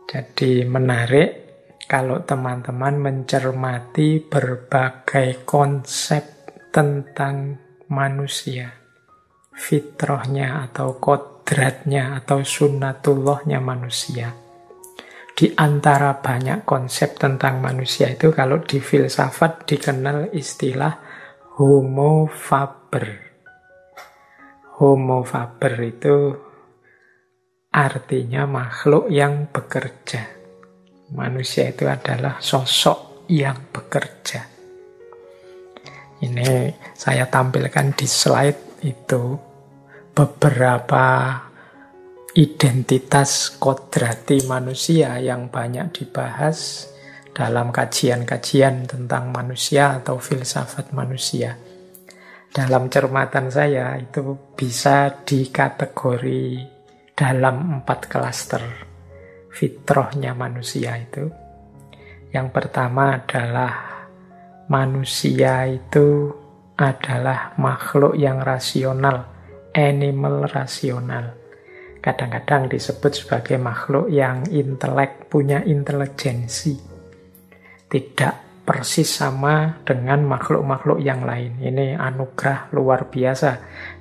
Jadi menarik kalau teman-teman mencermati berbagai konsep tentang manusia, fitrahnya atau kodratnya atau sunnatullahnya manusia. Di antara banyak konsep tentang manusia itu kalau di filsafat dikenal istilah homo faber. Homo faber itu artinya makhluk yang bekerja. Manusia itu adalah sosok yang bekerja. Ini saya tampilkan di slide itu beberapa identitas kodrati manusia yang banyak dibahas dalam kajian-kajian tentang manusia atau filsafat manusia. Dalam cermatan saya itu bisa dikategori dalam 4 klaster fitrahnya manusia itu. Yang pertama adalah manusia itu adalah makhluk yang rasional, animal rasional. Kadang-kadang disebut sebagai makhluk yang intelek, punya intelijensi. Tidak persis sama dengan makhluk-makhluk yang lain. Ini anugerah luar biasa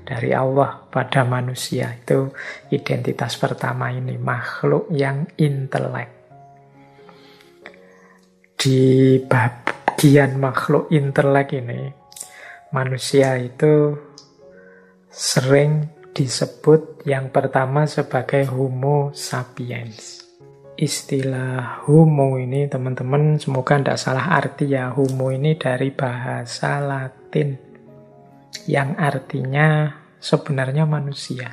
dari Allah pada manusia. Itu identitas pertama ini, makhluk yang intelek. Di bagian makhluk intelek ini, manusia itu sering disebut yang pertama sebagai homo sapiens. Istilah homo ini teman-teman semoga tidak salah arti ya. Homo ini dari bahasa Latin yang artinya sebenarnya manusia.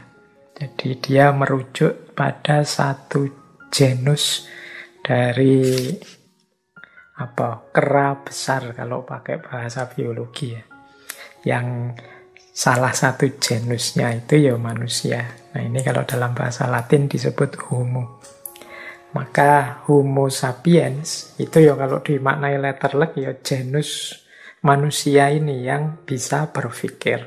Jadi dia merujuk pada satu genus dari kera besar kalau pakai bahasa biologi ya. Yang salah satu genusnya itu ya manusia. Nah ini kalau dalam bahasa Latin disebut homo. Maka homo sapiens itu ya kalau dimaknai letterlek ya genus manusia ini yang bisa berpikir.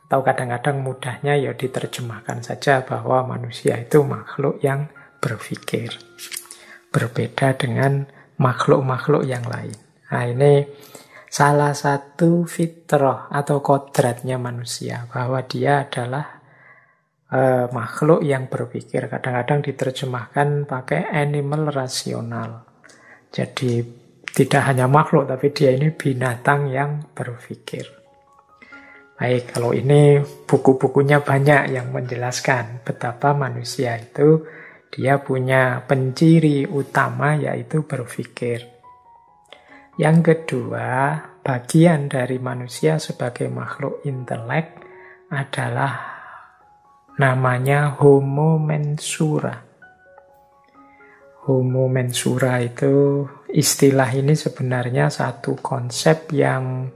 Atau kadang-kadang mudahnya ya diterjemahkan saja bahwa manusia itu makhluk yang berpikir. Berbeda dengan makhluk-makhluk yang lain. Nah ini salah satu fitrah atau kodratnya manusia, bahwa dia adalah makhluk yang berpikir. Kadang-kadang diterjemahkan pakai animal rasional. Jadi tidak hanya makhluk, tapi dia ini binatang yang berpikir. Baik, kalau ini buku-bukunya banyak yang menjelaskan betapa manusia itu dia punya penciri utama yaitu berpikir. Yang kedua, bagian dari manusia sebagai makhluk intelek adalah namanya homo mensura. Homo mensura itu istilah ini sebenarnya satu konsep yang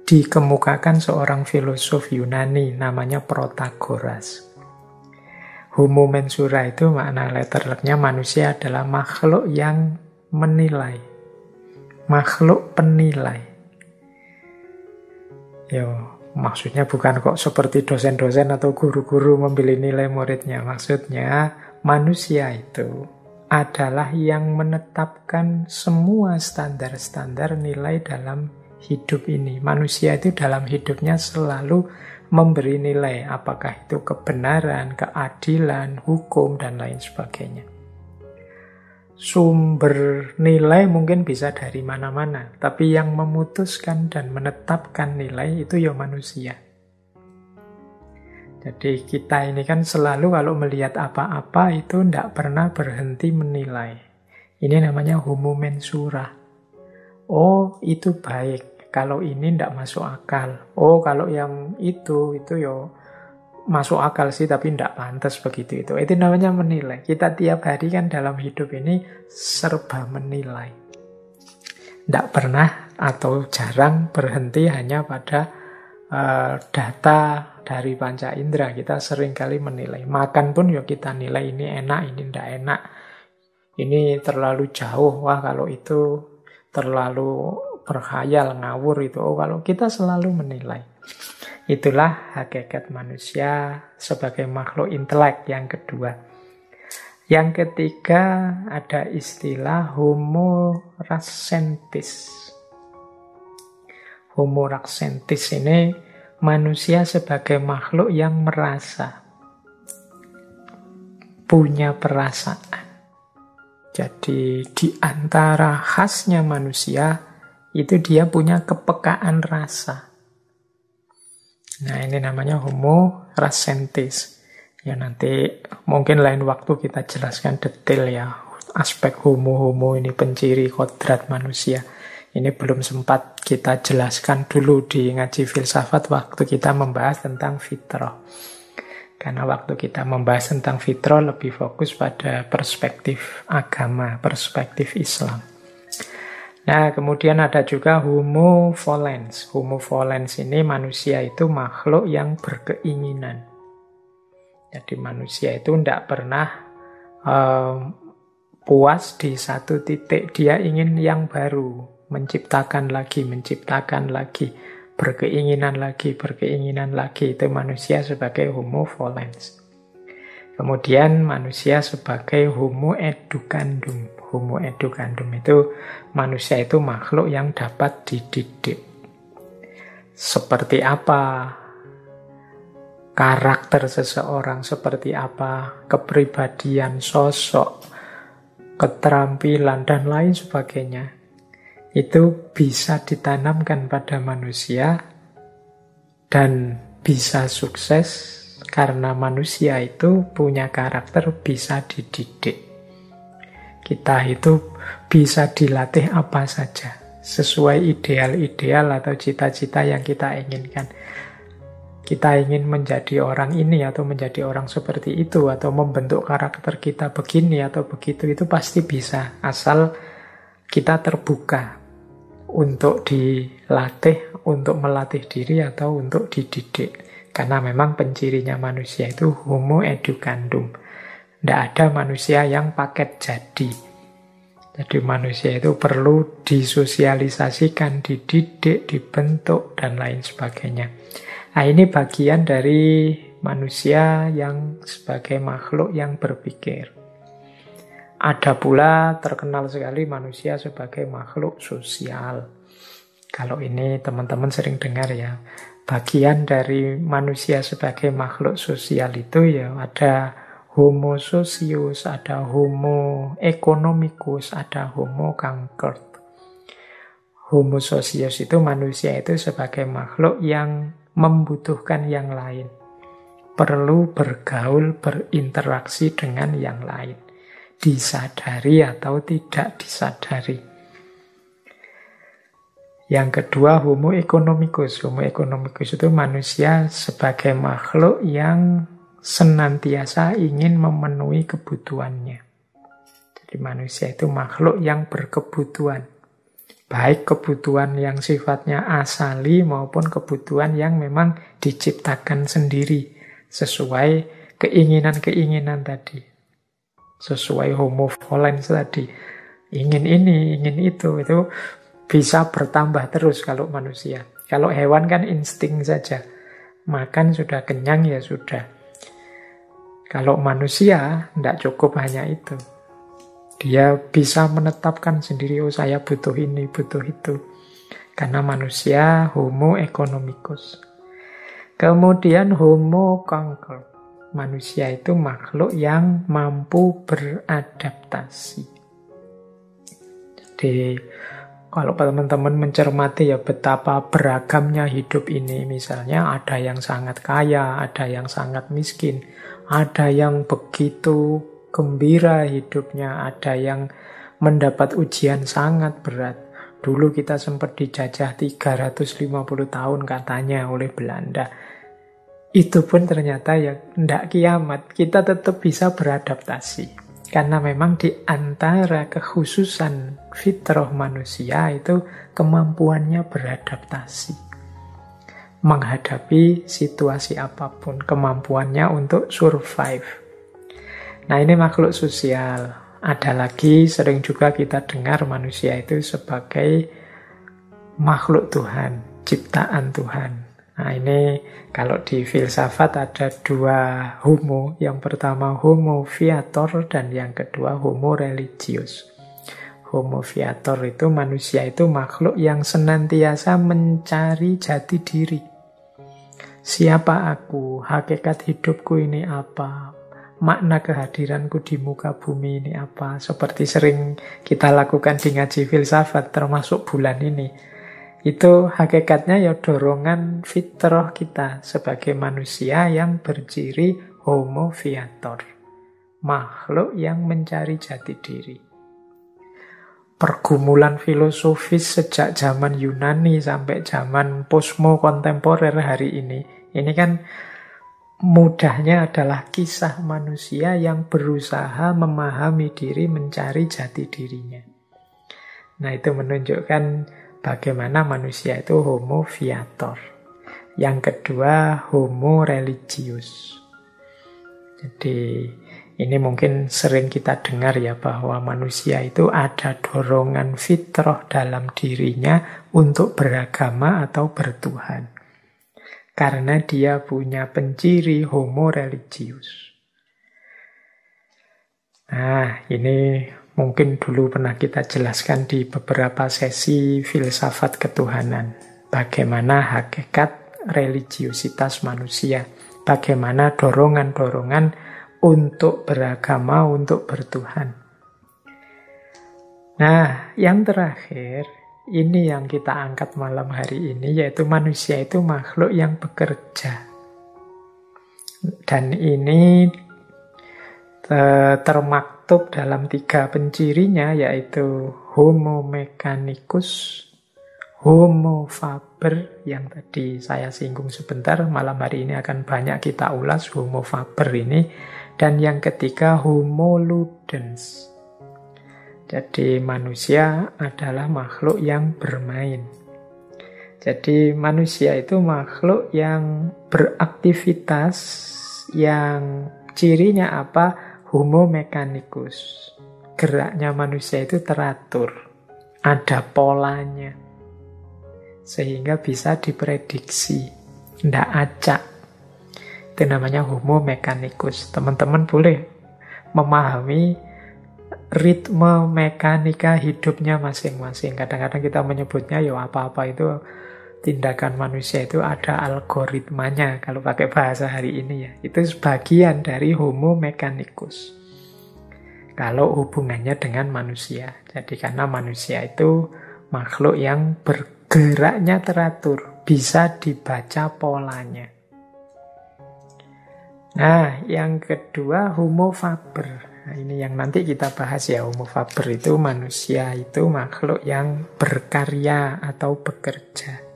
dikemukakan seorang filosof Yunani namanya Protagoras. Homo mensura itu makna letterleknya manusia adalah makhluk yang menilai, makhluk penilai. Maksudnya bukan kok seperti dosen-dosen atau guru-guru memilih nilai muridnya. Maksudnya manusia itu adalah yang menetapkan semua standar-standar nilai dalam hidup ini. Manusia itu dalam hidupnya selalu memberi nilai, apakah itu kebenaran, keadilan, hukum, dan lain sebagainya. Sumber nilai mungkin bisa dari mana-mana, tapi yang memutuskan dan menetapkan nilai itu ya manusia. Jadi kita ini kan selalu kalau melihat apa-apa itu tidak pernah berhenti menilai. Ini namanya homo mensura. Oh, itu baik. Kalau ini tidak masuk akal. Oh, kalau yang itu ya masuk akal sih, tapi tidak pantas begitu itu. Itu namanya menilai. Kita tiap hari kan dalam hidup ini serba menilai. Tidak pernah atau jarang berhenti hanya pada data dari panca indera. Kita seringkali menilai. Makan pun ya kita nilai ini enak, ini tidak enak. Ini terlalu jauh. Wah, kalau itu terlalu berkhayal, ngawur itu. Oh, kalau kita selalu menilai. Itulah hakikat manusia sebagai makhluk intelek yang kedua. Yang ketiga ada istilah homo rassentis. Homo rassentis ini manusia sebagai makhluk yang merasa, punya perasaan. Jadi di antara khasnya manusia itu dia punya kepekaan rasa. Nah, ini namanya homo rassentis. Ya nanti mungkin lain waktu kita jelaskan detail ya aspek homo ini, penciri kodrat manusia. Ini belum sempat kita jelaskan dulu di ngaji filsafat waktu kita membahas tentang fitrah. Karena waktu kita membahas tentang fitrah lebih fokus pada perspektif agama, perspektif Islam. Nah, kemudian ada juga homo volens. Homo volens ini manusia itu makhluk yang berkeinginan. Jadi manusia itu tidak pernah puas di satu titik. Dia ingin yang baru, menciptakan lagi, berkeinginan lagi. Itu manusia sebagai homo volens. Kemudian manusia sebagai homo educandum. Homo educandum itu manusia itu makhluk yang dapat dididik. Seperti apa karakter seseorang, seperti apa kepribadian, sosok, keterampilan, dan lain sebagainya. Itu bisa ditanamkan pada manusia dan bisa sukses karena manusia itu punya karakter bisa dididik. Kita itu bisa dilatih apa saja sesuai ideal-ideal atau cita-cita yang kita inginkan. Kita ingin menjadi orang ini atau menjadi orang seperti itu atau membentuk karakter kita begini atau begitu, itu pasti bisa asal kita terbuka untuk dilatih, untuk melatih diri atau untuk dididik. Karena memang pencirinya manusia itu homo educandum. Tidak ada manusia yang paket jadi. Jadi manusia itu perlu disosialisasikan, dididik, dibentuk, dan lain sebagainya. Nah, ini bagian dari manusia yang sebagai makhluk yang berpikir. Ada pula terkenal sekali manusia sebagai makhluk sosial. Kalau ini teman-teman sering dengar ya, bagian dari manusia sebagai makhluk sosial itu ya ada homo socius, ada homo economicus, ada homo conquered. Homo socius itu manusia itu sebagai makhluk yang membutuhkan yang lain. Perlu bergaul, berinteraksi dengan yang lain. Disadari atau tidak disadari. Yang kedua, homo economicus. Homo economicus itu manusia sebagai makhluk yang senantiasa ingin memenuhi kebutuhannya. Jadi manusia itu makhluk yang berkebutuhan. Baik kebutuhan yang sifatnya asali maupun kebutuhan yang memang diciptakan sendiri sesuai keinginan-keinginan tadi. Sesuai homo volens tadi. Ingin ini, ingin itu bisa bertambah terus kalau manusia. Kalau hewan kan insting saja. Makan sudah kenyang ya sudah. Kalau manusia tidak cukup hanya itu. Dia bisa menetapkan sendiri, oh saya butuh ini, butuh itu. Karena manusia homo economicus. Kemudian homo conquered. Manusia itu makhluk yang mampu beradaptasi. Jadi kalau teman-teman mencermati ya betapa beragamnya hidup ini. Misalnya ada yang sangat kaya, ada yang sangat miskin, ada yang begitu gembira hidupnya, ada yang mendapat ujian sangat berat. Dulu kita sempat dijajah 350 tahun katanya oleh Belanda. Itu pun ternyata ya tidak kiamat. Kita tetap bisa beradaptasi. Karena memang di antara kekhususan fitrah manusia itu kemampuannya beradaptasi. Menghadapi situasi apapun. Kemampuannya untuk survive. Nah, ini makhluk sosial. Ada lagi sering juga kita dengar manusia itu sebagai makhluk Tuhan, ciptaan Tuhan. Nah, ini kalau di filsafat ada dua homo. Yang pertama homo viator dan yang kedua homo religius. Homo viator itu manusia itu makhluk yang senantiasa mencari jati diri. Siapa aku? Hakikat hidupku ini apa? Makna kehadiranku di muka bumi ini apa? Seperti sering kita lakukan di ngaji filsafat, termasuk bulan ini. Itu hakikatnya ya dorongan fitrah kita sebagai manusia yang berciri homo viator. Makhluk yang mencari jati diri. Pergumulan filosofis sejak zaman Yunani sampai zaman posmo kontemporer hari ini kan mudahnya adalah kisah manusia yang berusaha memahami diri, mencari jati dirinya. Nah, itu menunjukkan bagaimana manusia itu homo viator. Yang kedua, homo religius. Jadi, ini mungkin sering kita dengar ya, bahwa manusia itu ada dorongan fitrah dalam dirinya untuk beragama atau bertuhan. Karena dia punya penciri homo religius. Nah, ini mungkin dulu pernah kita jelaskan di beberapa sesi filsafat ketuhanan. Bagaimana hakikat religiusitas manusia. Bagaimana dorongan-dorongan untuk beragama, untuk bertuhan. Nah, yang terakhir, ini yang kita angkat malam hari ini, yaitu manusia itu makhluk yang bekerja. Dan ini termaktub dalam 3 pencirinya, yaitu homo mechanicus, homo faber, yang tadi saya singgung sebentar, malam hari ini akan banyak kita ulas homo faber ini, dan yang ketiga homo ludens. Jadi manusia adalah makhluk yang bermain. Jadi manusia itu makhluk yang beraktivitas, yang cirinya apa? Homo mechanicus. Geraknya manusia itu teratur, ada polanya, sehingga bisa diprediksi, tidak acak. Itu namanya homo mechanicus. Teman-teman boleh memahami ritme mekanika hidupnya masing-masing. Kadang-kadang kita menyebutnya ya apa-apa itu tindakan manusia itu ada algoritmanya kalau pakai bahasa hari ini ya. Itu sebagian dari homo mechanicus. Kalau hubungannya dengan manusia. Jadi karena manusia itu makhluk yang bergeraknya teratur, bisa dibaca polanya. Nah, yang kedua homo faber. Nah, ini yang nanti kita bahas ya. Homo faber itu manusia itu makhluk yang berkarya atau bekerja.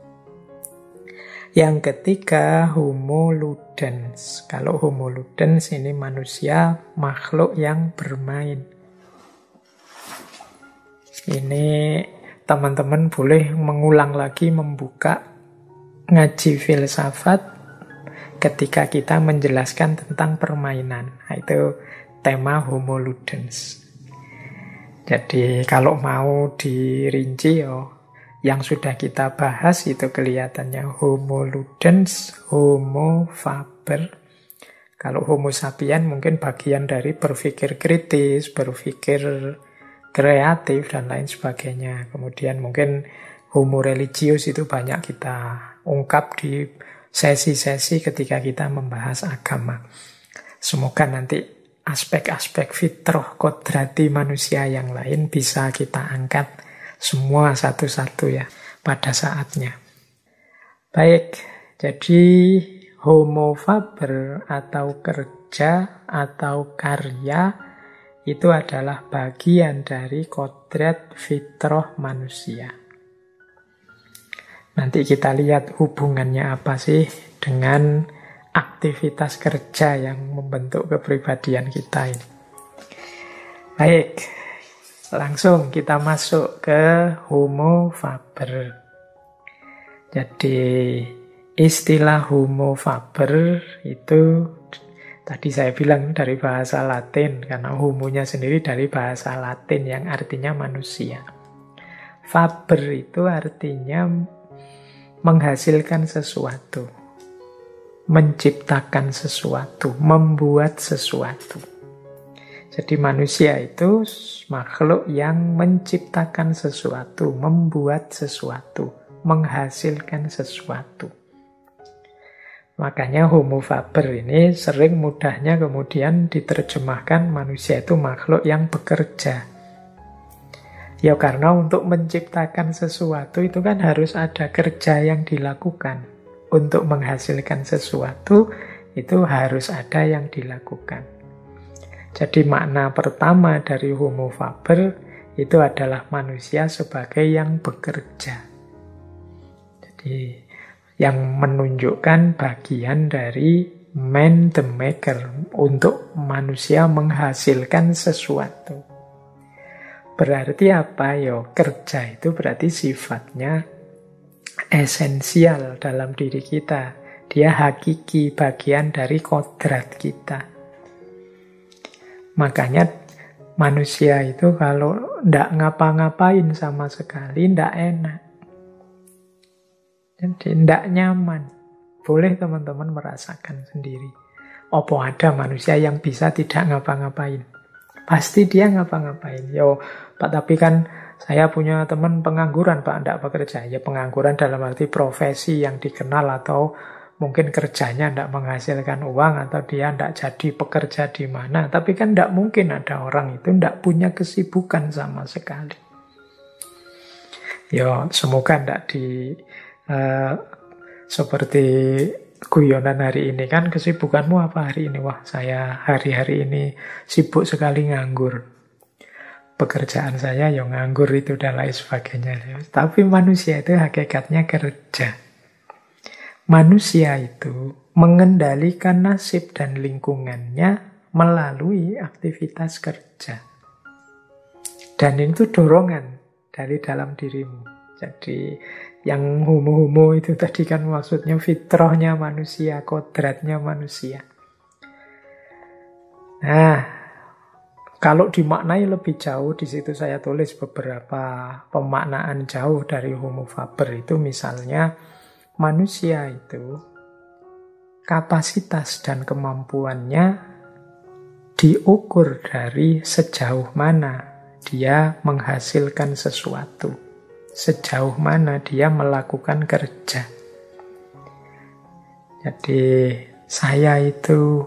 Yang ketiga homo ludens. Kalau homo ludens ini manusia makhluk yang bermain. Ini teman-teman boleh mengulang lagi membuka ngaji filsafat ketika kita menjelaskan tentang permainan. Nah, itu tema homo ludens. Jadi kalau mau dirinci yang sudah kita bahas itu kelihatannya homo ludens, homo faber. Kalau homo sapien mungkin bagian dari berpikir kritis, berpikir kreatif dan lain sebagainya. Kemudian mungkin homo religius itu banyak kita ungkap di sesi-sesi ketika kita membahas agama. Semoga nanti aspek-aspek fitrah kodrati manusia yang lain bisa kita angkat semua satu-satu ya pada saatnya. Baik, jadi homo faber atau kerja atau karya itu adalah bagian dari kodrat fitrah manusia. Nanti kita lihat hubungannya apa sih dengan aktivitas kerja yang membentuk kepribadian kita ini. Baik, langsung kita masuk ke homo faber. Jadi istilah homo faber itu tadi saya bilang dari bahasa Latin, karena homonya sendiri dari bahasa Latin yang artinya manusia. Faber itu artinya menghasilkan sesuatu, menciptakan sesuatu, membuat sesuatu. Jadi manusia itu makhluk yang menciptakan sesuatu, membuat sesuatu, menghasilkan sesuatu. Makanya Homo faber ini sering mudahnya kemudian diterjemahkan manusia itu makhluk yang bekerja. Ya karena untuk menciptakan sesuatu itu kan harus ada kerja yang dilakukan. Untuk menghasilkan sesuatu itu harus ada yang dilakukan. Jadi makna pertama dari Homo faber itu adalah manusia sebagai yang bekerja. Jadi yang menunjukkan bagian dari man the maker, untuk manusia menghasilkan sesuatu. Berarti apa ya? Kerja itu berarti sifatnya esensial dalam diri kita. Dia hakiki, bagian dari kodrat kita. Makanya manusia itu kalau ndak ngapa-ngapain sama sekali, ndak enak. Jadi ndak nyaman. Boleh teman-teman merasakan sendiri. Apa ada manusia yang bisa tidak ngapa-ngapain? Pasti dia ngapa-ngapain. Yo, Pak, tapi kan saya punya teman pengangguran, Pak, ndak bekerja. Ya pengangguran dalam arti profesi yang dikenal, atau mungkin kerjanya ndak menghasilkan uang, atau dia ndak jadi pekerja di mana. Tapi kan ndak mungkin ada orang itu ndak punya kesibukan sama sekali. Yo, semoga ndak seperti guyonan hari ini kan, kesibukanmu apa hari ini? Wah, saya hari-hari ini sibuk sekali nganggur. Pekerjaan saya yang nganggur itu dan lain sebagainya. Tapi manusia itu hakikatnya kerja. Manusia itu mengendalikan nasib dan lingkungannya melalui aktivitas kerja. Dan itu dorongan dari dalam dirimu. Jadi yang homo-homo itu tadi kan maksudnya fitrahnya manusia, kodratnya manusia. Nah, kalau dimaknai lebih jauh, di situ saya tulis beberapa pemaknaan jauh dari Homo faber itu, misalnya manusia itu kapasitas dan kemampuannya diukur dari sejauh mana dia menghasilkan sesuatu, sejauh mana dia melakukan kerja. Jadi saya itu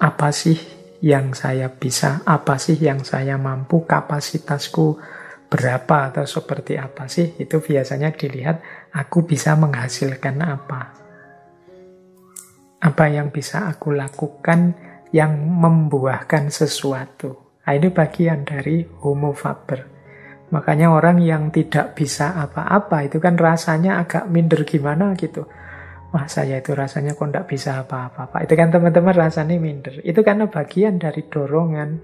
apa sih yang saya bisa, apa sih yang saya mampu, kapasitasku berapa atau seperti apa sih, itu biasanya dilihat aku bisa menghasilkan apa yang bisa aku lakukan yang membuahkan sesuatu. Nah, ini bagian dari Homo faber. Makanya orang yang tidak bisa apa-apa itu kan rasanya agak minder gimana gitu. Wah, saya itu rasanya kok tidak bisa apa-apa. Itu kan teman-teman rasanya minder. Itu karena bagian dari dorongan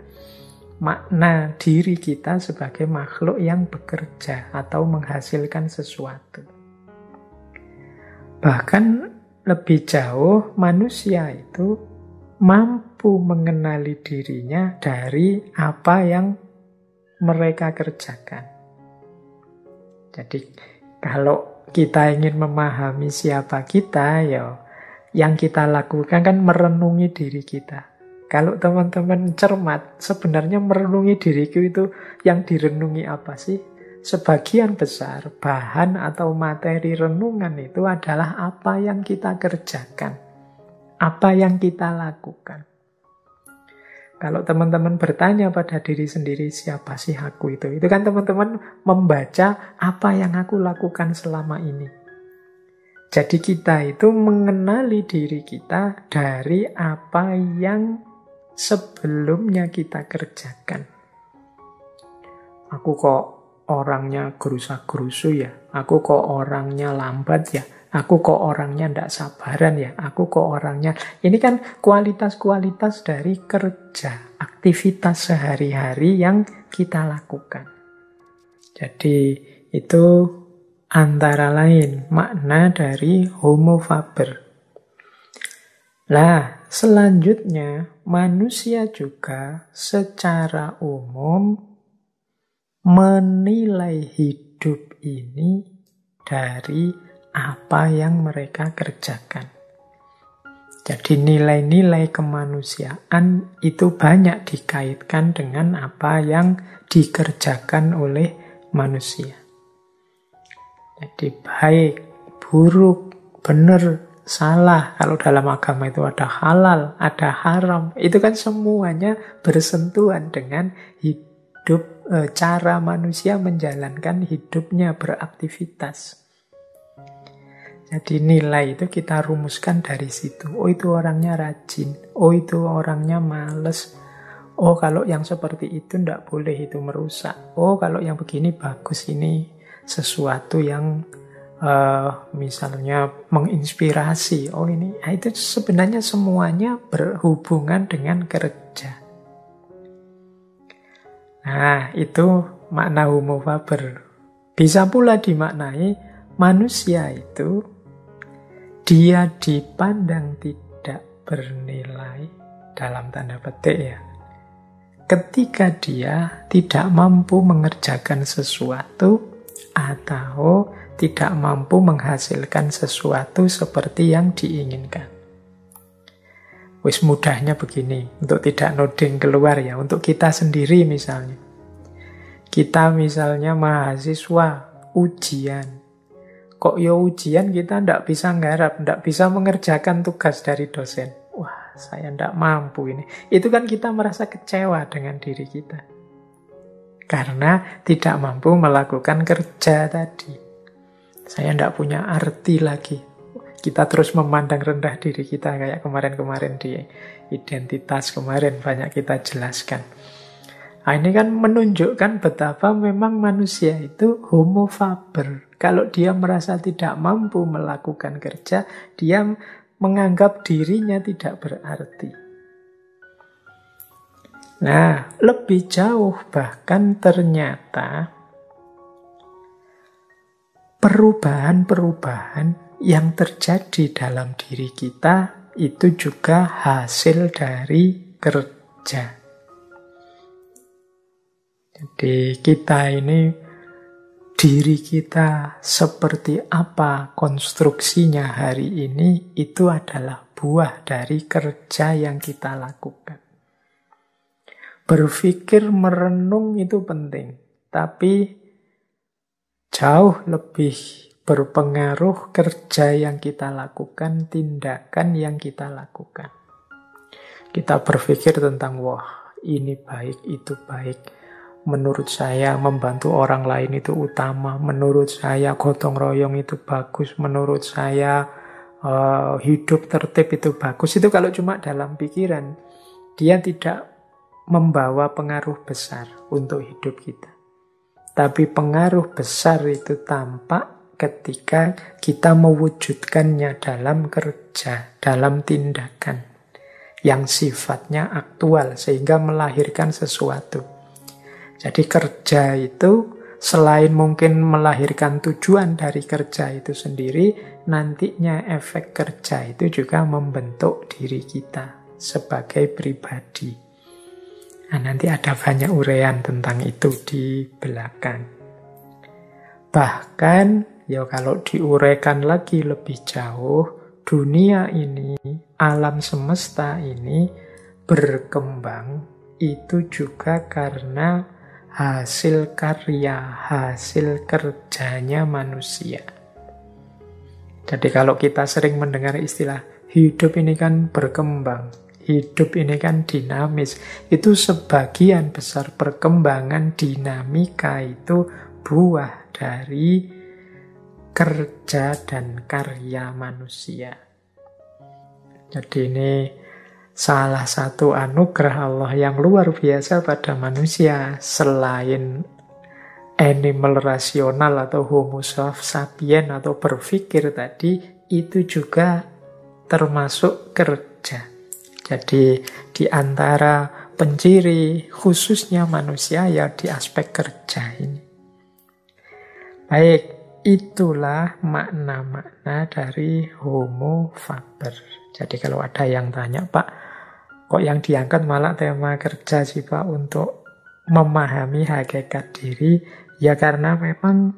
makna diri kita sebagai makhluk yang bekerja atau menghasilkan sesuatu. Bahkan lebih jauh, manusia itu mampu mengenali dirinya dari apa yang mereka kerjakan. Jadi kalau kita ingin memahami siapa kita, ya yang kita lakukan kan merenungi diri kita. Kalau teman-teman cermat, sebenarnya merenungi diriku itu yang direnungi apa sih? Sebagian besar bahan atau materi renungan itu adalah apa yang kita kerjakan, apa yang kita lakukan. Kalau teman-teman bertanya pada diri sendiri, siapa sih aku itu? Itu kan teman-teman membaca apa yang aku lakukan selama ini. Jadi kita itu mengenali diri kita dari apa yang sebelumnya kita kerjakan. Aku kok orangnya gerusa-gerusu ya? Aku kok orangnya lambat ya? Aku kok orangnya tidak sabaran ya? Aku kok orangnya... Ini kan kualitas-kualitas dari kerja, aktivitas sehari-hari yang kita lakukan. Jadi itu antara lain makna dari Homo faber. Nah, selanjutnya manusia juga secara umum menilai hidup ini dari apa yang mereka kerjakan. Jadi nilai-nilai kemanusiaan itu banyak dikaitkan dengan apa yang dikerjakan oleh manusia. Jadi baik, buruk, benar, salah. Kalau dalam agama itu ada halal, ada haram. Itu kan semuanya bersentuhan dengan hidup, cara manusia menjalankan hidupnya, beraktivitas. Jadi nilai itu kita rumuskan dari situ. Oh itu orangnya rajin. Oh itu orangnya males. Oh kalau yang seperti itu tidak boleh, itu merusak. Oh kalau yang begini bagus, ini sesuatu yang misalnya menginspirasi. Oh ini, nah, itu sebenarnya semuanya berhubungan dengan kerja. Nah itu makna homo faber. Bisa pula dimaknai manusia itu dia dipandang tidak bernilai dalam tanda petik ya. Ketika dia tidak mampu mengerjakan sesuatu atau tidak mampu menghasilkan sesuatu seperti yang diinginkan. Wis mudahnya begini, untuk tidak noding keluar ya, untuk kita sendiri misalnya. Kita misalnya mahasiswa ujian. Kok ya ujian kita tidak bisa nggarap, tidak bisa mengerjakan tugas dari dosen. Wah, saya tidak mampu ini. Itu kan kita merasa kecewa dengan diri kita. Karena tidak mampu melakukan kerja tadi. Saya tidak punya arti lagi. Kita terus memandang rendah diri kita kayak kemarin-kemarin di identitas kemarin banyak kita jelaskan. Nah, ini kan menunjukkan betapa memang manusia itu homo faber. Kalau dia merasa tidak mampu melakukan kerja, dia menganggap dirinya tidak berarti. Nah, lebih jauh bahkan ternyata perubahan-perubahan yang terjadi dalam diri kita itu juga hasil dari kerja. Jadi kita ini, diri kita seperti apa konstruksinya hari ini, itu adalah buah dari kerja yang kita lakukan. Berpikir, merenung itu penting, tapi jauh lebih berpengaruh kerja yang kita lakukan, tindakan yang kita lakukan. Kita berpikir tentang, wah ini baik, itu baik. Menurut saya membantu orang lain itu utama. Menurut saya gotong royong itu bagus. Menurut saya hidup tertib itu bagus. Itu kalau cuma dalam pikiran, dia tidak membawa pengaruh besar untuk hidup kita. Tapi pengaruh besar itu tampak ketika kita mewujudkannya dalam kerja, dalam tindakan yang sifatnya aktual sehingga melahirkan sesuatu. Jadi kerja itu selain mungkin melahirkan tujuan dari kerja itu sendiri, nantinya efek kerja itu juga membentuk diri kita sebagai pribadi. Nah, nanti ada banyak uraian tentang itu di belakang. Bahkan, ya kalau diuraikan lagi lebih jauh, dunia ini, alam semesta ini berkembang itu juga karena hasil karya, hasil kerjanya manusia. Jadi kalau kita sering mendengar istilah hidup ini kan berkembang, hidup ini kan dinamis, itu sebagian besar perkembangan dinamika itu buah dari kerja dan karya manusia. Jadi ini salah satu anugerah Allah yang luar biasa pada manusia. Selain animal rasional atau homo sapien atau berpikir tadi, itu juga termasuk kerja. Jadi di antara penciri khususnya manusia ya di aspek kerja ini. Baik, itulah makna-makna dari homo faber. Jadi kalau ada yang tanya, Pak, kok yang diangkat malah tema kerja sih Pak untuk memahami hakikat diri? Ya karena memang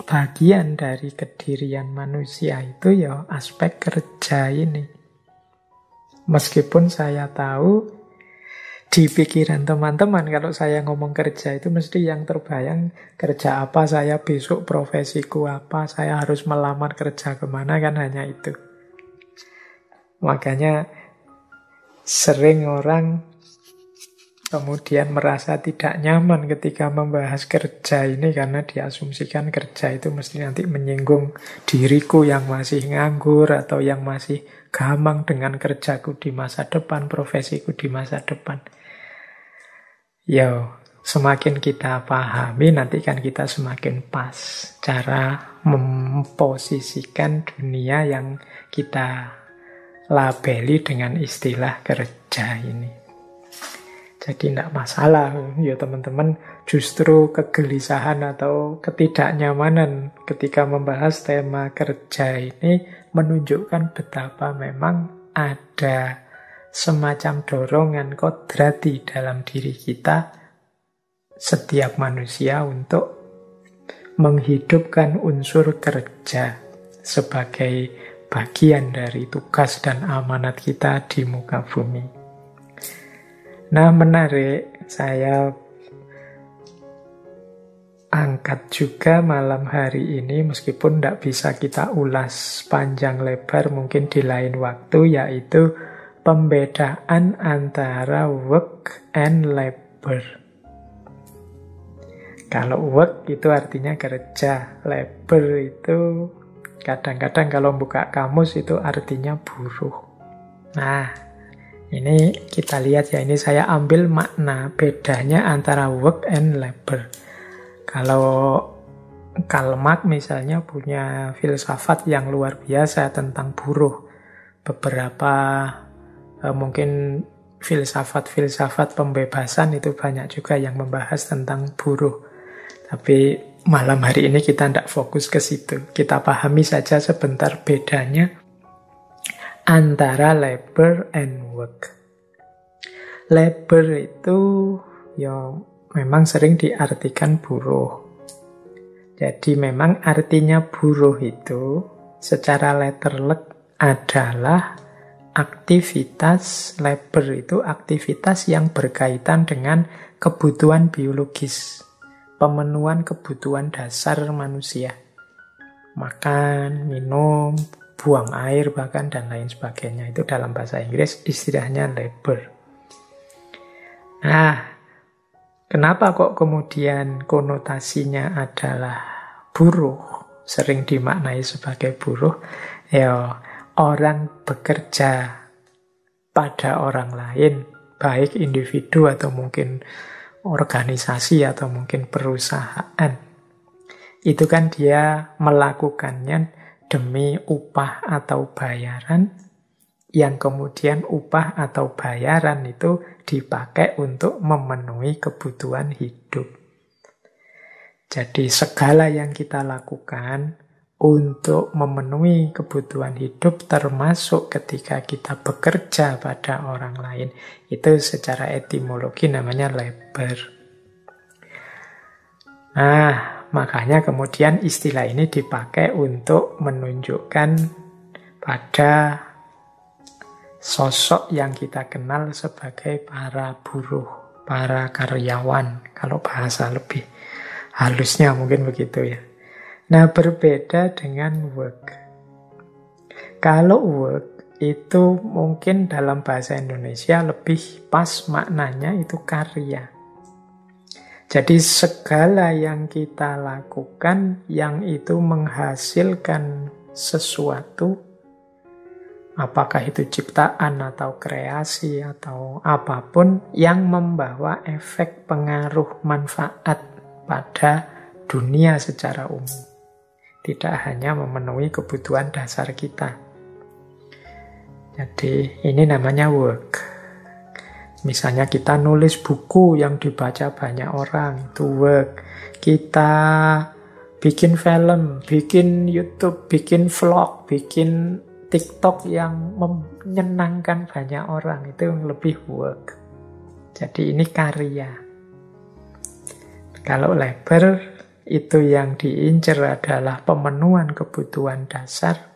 bagian dari kedirian manusia itu ya aspek kerja ini. Meskipun saya tahu di pikiran teman-teman kalau saya ngomong kerja itu mesti yang terbayang kerja apa, saya besok profesiku apa, saya harus melamar kerja kemana, kan hanya itu. Makanya sering orang kemudian merasa tidak nyaman ketika membahas kerja ini karena diasumsikan kerja itu mesti nanti menyinggung diriku yang masih nganggur atau yang masih gamang dengan kerjaku di masa depan, profesiku di masa depan. Ya, semakin kita pahami nanti kan kita semakin pas cara memposisikan dunia yang kita labeli dengan istilah kerja ini. Jadi tidak masalah ya teman-teman, justru kegelisahan atau ketidaknyamanan ketika membahas tema kerja ini menunjukkan betapa memang ada semacam dorongan kodrati dalam diri kita, setiap manusia, untuk menghidupkan unsur kerja sebagai bagian dari tugas dan amanat kita di muka bumi. Nah, menarik, saya angkat juga malam hari ini, meskipun tidak bisa kita ulas panjang lebar mungkin di lain waktu, yaitu pembedaan antara work and labor. Kalau work itu artinya kerja, labor itu kadang-kadang kalau buka kamus itu artinya buruh. Nah, ini kita lihat ya, ini saya ambil makna bedanya antara work and labor. Kalau Karl Marx misalnya punya filsafat yang luar biasa tentang buruh. Beberapa mungkin filsafat-filsafat pembebasan itu banyak juga yang membahas tentang buruh. Tapi malam hari ini kita tidak fokus ke situ. Kita pahami saja sebentar bedanya antara labor and work. Labor itu ya memang sering diartikan buruh. Jadi memang artinya buruh itu secara letterlek adalah aktivitas, labor itu aktivitas yang berkaitan dengan kebutuhan biologis, pemenuhan kebutuhan dasar manusia. Makan, minum, buang air bahkan dan lain sebagainya. Itu dalam bahasa Inggris istilahnya labor. Nah, kenapa kok kemudian konotasinya adalah buruh, sering dimaknai sebagai buruh? Ya, orang bekerja pada orang lain, baik individu atau mungkin organisasi atau mungkin perusahaan. Itu kan dia melakukannya demi upah atau bayaran, yang kemudian upah atau bayaran itu dipakai untuk memenuhi kebutuhan hidup. Jadi segala yang kita lakukan untuk memenuhi kebutuhan hidup, termasuk ketika kita bekerja pada orang lain, itu secara etimologi namanya labor. Nah, makanya kemudian istilah ini dipakai untuk menunjukkan pada sosok yang kita kenal sebagai para buruh, para karyawan, kalau bahasa lebih halusnya mungkin begitu ya. Nah, berbeda dengan work. Kalau work itu mungkin dalam bahasa Indonesia lebih pas maknanya itu karya. Jadi segala yang kita lakukan yang itu menghasilkan sesuatu, apakah itu ciptaan atau kreasi atau apapun yang membawa efek pengaruh manfaat pada dunia secara umum. Tidak hanya memenuhi kebutuhan dasar kita. Jadi ini namanya work. Misalnya kita nulis buku yang dibaca banyak orang, itu work. Kita bikin film, bikin YouTube, bikin vlog, bikin TikTok yang menyenangkan banyak orang, itu lebih work. Jadi ini karya. Kalau labor itu yang diincar adalah pemenuhan kebutuhan dasar,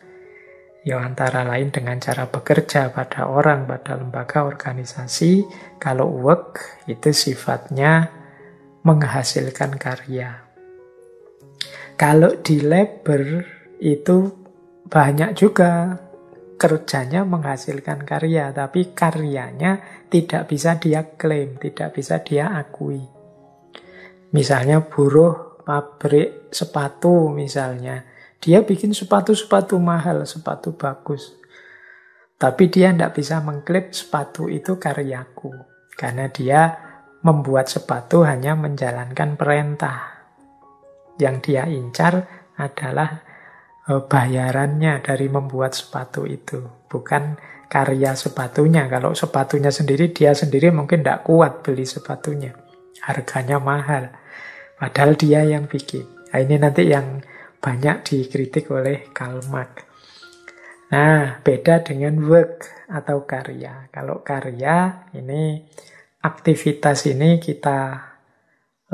ya antara lain dengan cara bekerja pada orang, pada lembaga organisasi. Kalau work itu sifatnya menghasilkan karya. Kalau di labor itu banyak juga kerjanya menghasilkan karya, tapi karyanya tidak bisa dia klaim, tidak bisa dia akui. Misalnya buruh pabrik sepatu misalnya, dia bikin sepatu-sepatu mahal, sepatu bagus. Tapi dia tidak bisa mengklaim sepatu itu karyaku. Karena dia membuat sepatu hanya menjalankan perintah. Yang dia incar adalah bayarannya dari membuat sepatu itu. Bukan karya sepatunya. Kalau sepatunya sendiri, dia sendiri mungkin tidak kuat beli sepatunya. Harganya mahal. Padahal dia yang bikin. Nah, ini nanti yang banyak dikritik oleh Karl Marx. Nah, beda dengan work atau karya. Kalau karya, ini aktivitas ini kita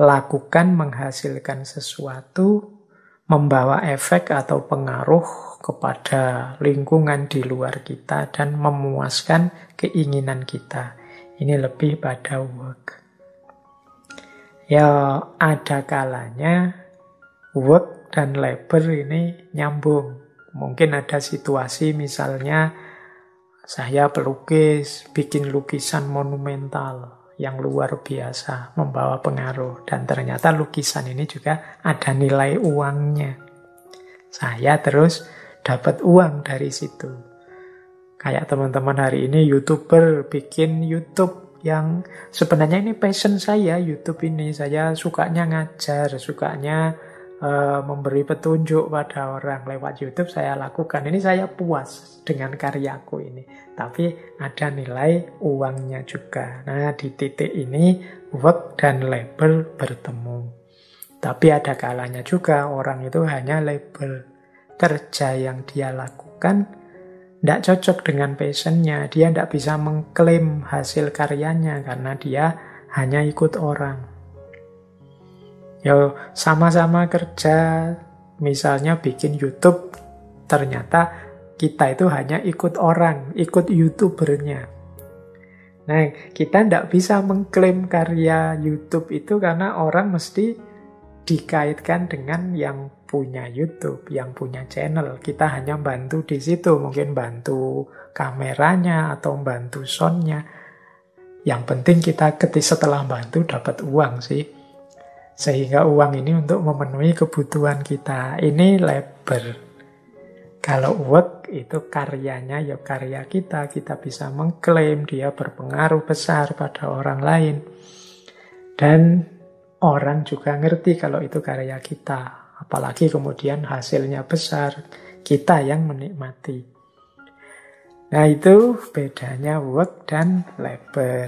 lakukan menghasilkan sesuatu, membawa efek atau pengaruh kepada lingkungan di luar kita dan memuaskan keinginan kita. Ini lebih pada work. Ya, ada kalanya work dan labor ini nyambung. Mungkin ada situasi misalnya saya pelukis, bikin lukisan monumental yang luar biasa, membawa pengaruh. Dan ternyata lukisan ini juga ada nilai uangnya. Saya terus dapat uang dari situ. Kayak teman-teman hari ini YouTuber bikin YouTube yang sebenarnya ini passion saya, YouTube ini. Saya sukanya ngajar, sukanya memberi petunjuk pada orang lewat YouTube, saya lakukan. Ini saya puas dengan karyaku ini. Tapi ada nilai uangnya juga. Nah, di titik ini work dan labor bertemu. Tapi ada kalanya juga orang itu hanya labor. Kerja yang dia lakukan tidak cocok dengan passionnya. Dia tidak bisa mengklaim hasil karyanya karena dia hanya ikut orang. Ya, sama-sama kerja, misalnya bikin YouTube, ternyata kita itu hanya ikut orang, ikut YouTubernya. Nah, kita tidak bisa mengklaim karya YouTube itu karena orang mesti dikaitkan dengan yang punya YouTube, yang punya channel. Kita hanya bantu di situ, mungkin bantu kameranya atau bantu soundnya. Yang penting kita setelah bantu dapat uang sih. Sehingga uang ini untuk memenuhi kebutuhan kita. Ini labor. Kalau work itu karyanya ya karya kita. Kita bisa mengklaim dia berpengaruh besar pada orang lain. Dan orang juga ngerti kalau itu karya kita. Apalagi kemudian hasilnya besar. Kita yang menikmati. Nah, itu bedanya work dan labor.